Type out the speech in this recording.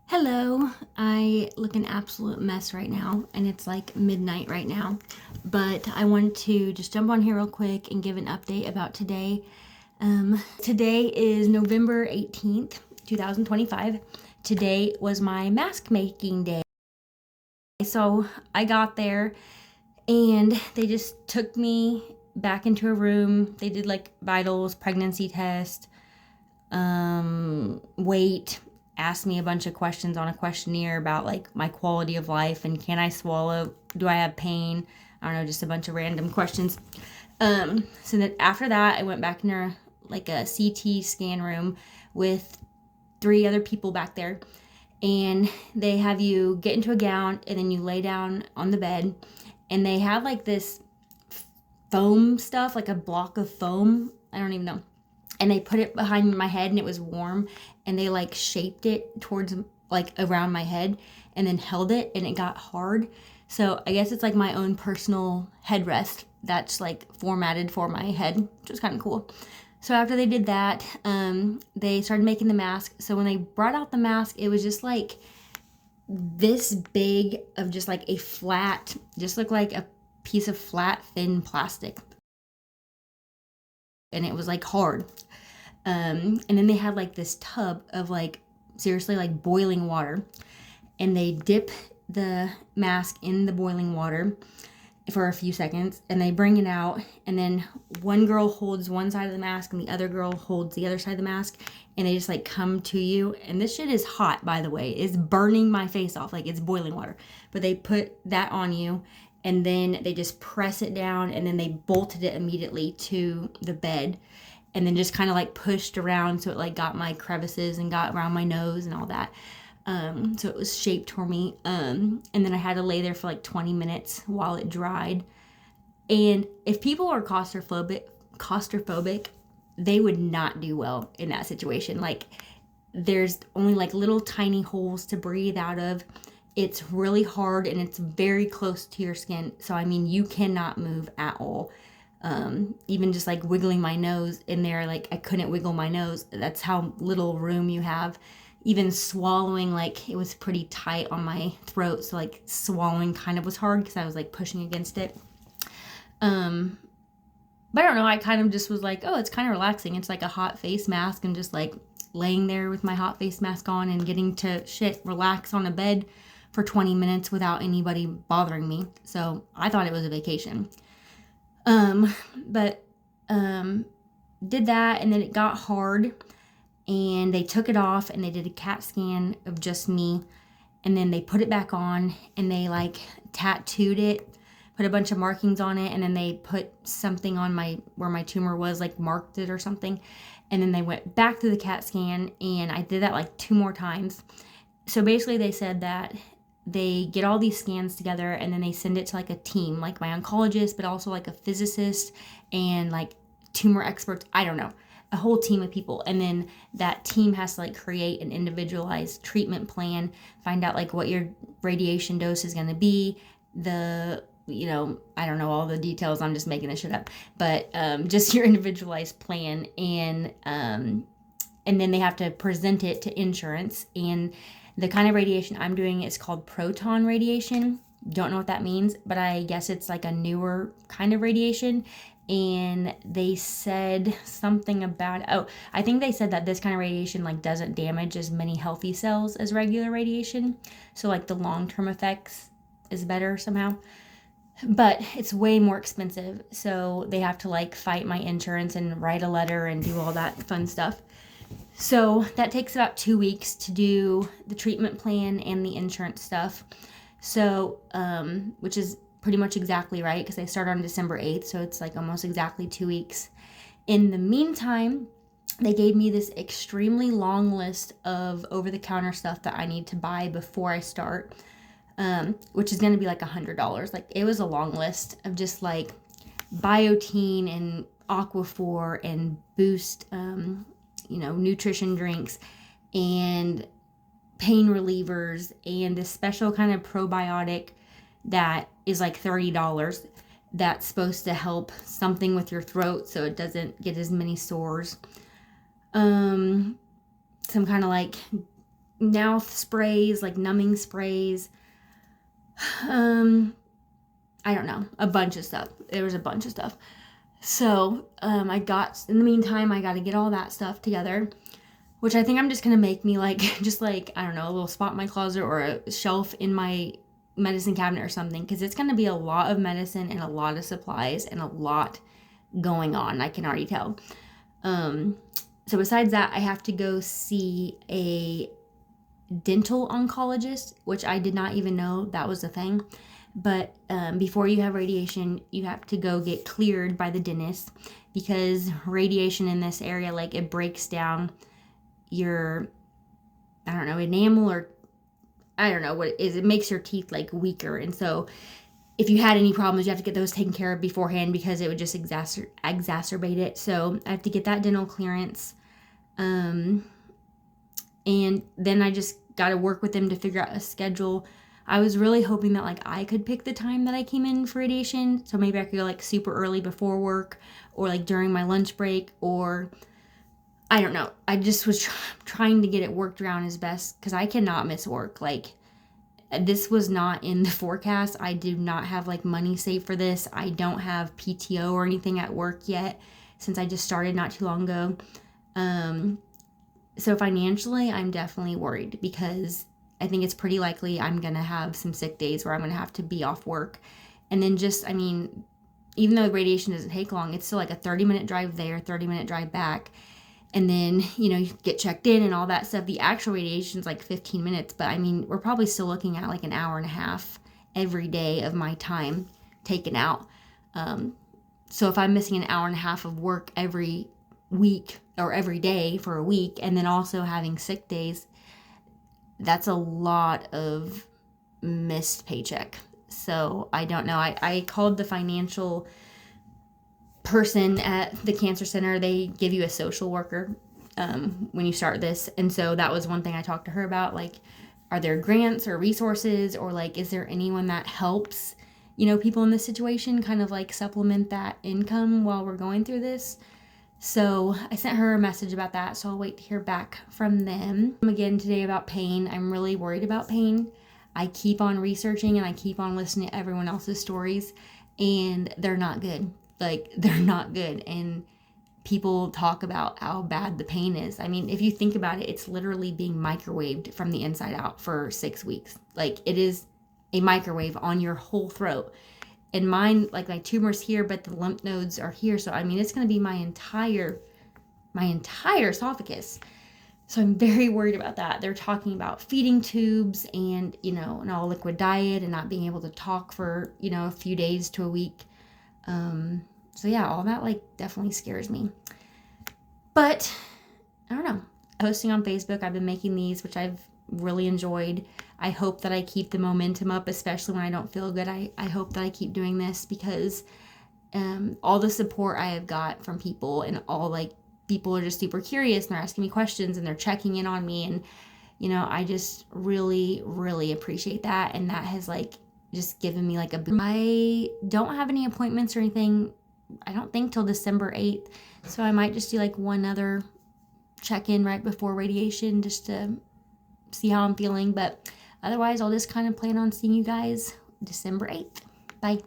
Hello, I look an absolute mess right now, and it's like midnight right now. But I wanted to just jump on here real quick and give an update about today. Today is November 18th, 2025. Today was my mask making day. So I got there and they just took me back into a room. They did like vitals, pregnancy test, weight, asked me a bunch of questions on a questionnaire about like my quality of life and can I swallow, do I have pain, I don't know, just a bunch of random questions. So then after that I went back in like a CT scan room with three other people back there, and they have you get into a gown and then you lay down on the bed, and they have like this foam stuff, like a block of foam, I don't even know, and they put it behind my head and it was warm, and they like shaped it towards like around my head and then held it and it got hard. So I guess it's like my own personal headrest that's like formatted for my head, which was kind of cool. So after they did that, they started making the mask. So when they brought out the mask, it was just like this big of just like a flat, just looked like a piece of flat thin plastic, and it was like hard. And then they had like this tub of like seriously like boiling water, and they dip the mask in the boiling water for a few seconds and they bring it out, and then one girl holds one side of the mask and the other girl holds the other side of the mask, and they just like come to you, and this shit is hot, by the way. It's burning my face off, like it's boiling water, but they put that on you and then they just press it down, and then they bolted it immediately to the bed, and then just kind of like pushed around so it like got my crevices and got around my nose and all that. So it was shaped for me. And then I had to lay there for like 20 minutes while it dried. And if people are claustrophobic, they would not do well in that situation. Like there's only like little tiny holes to breathe out of. It's really hard and it's very close to your skin. So I mean, you cannot move at all. Even just like wiggling my nose in there, like I couldn't wiggle my nose. That's how little room you have. Even swallowing, like it was pretty tight on my throat, so like swallowing kind of was hard because I was like pushing against it. Um, but I don't know, I kind of just was like, oh, it's kind of relaxing. It's like a hot face mask, and just like laying there with my hot face mask on and getting to relax on a bed for 20 minutes without anybody bothering me. So I thought it was a vacation. But did that, and then it got hard, and they took it off and they did a CAT scan of just me, and then they put it back on and they like tattooed it, put a bunch of markings on it, and then they put something on my where my tumor was, like marked it or something, and then they went back to the CAT scan, and I did that like 2 more times. So basically they said that they get all these scans together and then they send it to like a team, like my oncologist, but also like a physicist and like tumor experts, I don't know, a whole team of people. And then that team has to like create an individualized treatment plan, find out like what your radiation dose is going to be, I don't know all the details, I'm just making this shit up, but just your individualized plan. And then they have to present it to insurance. And the kind of radiation I'm doing is called proton radiation. Don't know what that means, but I guess it's like a newer kind of radiation. And they said something about, I think they said that this kind of radiation like doesn't damage as many healthy cells as regular radiation. So like the long-term effects is better somehow. But it's way more expensive. So they have to like fight my insurance and write a letter and do all that fun stuff. So that takes about 2 weeks to do the treatment plan and the insurance stuff. So, which is pretty much exactly right because I start on December 8th. So it's like almost exactly 2 weeks. In the meantime, they gave me this extremely long list of over-the-counter stuff that I need to buy before I start, which is going to be like $100. Like it was a long list of just like Biotin and Aquaphor and Boost, nutrition drinks and pain relievers and this special kind of probiotic that is like $30 that's supposed to help something with your throat so it doesn't get as many sores. Some kind of like mouth sprays, like numbing sprays. I don't know, a bunch of stuff. There was a bunch of stuff. So in the meantime, I got to get all that stuff together, which I think I'm just going to make me like, just like, I don't know, a little spot in my closet or a shelf in my medicine cabinet or something, because it's going to be a lot of medicine and a lot of supplies and a lot going on. I can already tell. So besides that, I have to go see a dental oncologist, which I did not even know that was a thing. But before you have radiation, you have to go get cleared by the dentist, because radiation in this area, like, it breaks down your, I don't know, enamel, or I don't know what it is. It makes your teeth like weaker. And so if you had any problems, you have to get those taken care of beforehand, because it would just exacerbate it. So I have to get that dental clearance. And then I just got to work with them to figure out a schedule. I was really hoping that like I could pick the time that I came in for radiation. So maybe I could go like super early before work, or like during my lunch break, or I don't know. I just was trying to get it worked around as best, because I cannot miss work. Like, this was not in the forecast. I do not have like money saved for this. I don't have PTO or anything at work yet, since I just started not too long ago. So financially, I'm definitely worried, because I think it's pretty likely I'm going to have some sick days where I'm going to have to be off work. And then just, I mean, even though radiation doesn't take long, it's still like a 30-minute drive there, 30-minute drive back. And then, you get checked in and all that stuff. The actual radiation is like 15 minutes, but I mean, we're probably still looking at like an hour and a half every day of my time taken out. So if I'm missing an hour and a half of work every week or every day for a week, and then also having sick days, that's a lot of missed paycheck. So I don't know. I called the financial person at the cancer center. They give you a social worker when you start this. And so that was one thing I talked to her about. Like, are there grants or resources, or like, is there anyone that helps, people in this situation kind of like supplement that income while we're going through this? So I sent her a message about that. So I'll wait to hear back from them. Again, today about pain. I'm really worried about pain. I keep on researching and I keep on listening to everyone else's stories, and they're not good. Like, they're not good. And people talk about how bad the pain is. I mean, if you think about it, it's literally being microwaved from the inside out for 6 weeks. Like, it is a microwave on your whole throat. And mine, like, my tumor's here, but the lymph nodes are here. So, I mean, it's going to be my entire esophagus. So I'm very worried about that. They're talking about feeding tubes and, an all liquid diet, and not being able to talk for, a few days to a week. So yeah, all that like definitely scares me. But I don't know. Posting on Facebook, I've been making these, which I've really enjoyed. I hope that I keep the momentum up, especially when I don't feel good. I hope that I keep doing this, because all the support I have got from people, and all like people are just super curious, and they're asking me questions, and they're checking in on me, and I just really, really appreciate that. And that has like just given me like a boost. I don't have any appointments or anything, I don't think, till December 8th. So I might just do like one other check-in right before radiation, just to see how I'm feeling. But otherwise, I'll just kind of plan on seeing you guys December 8th. Bye.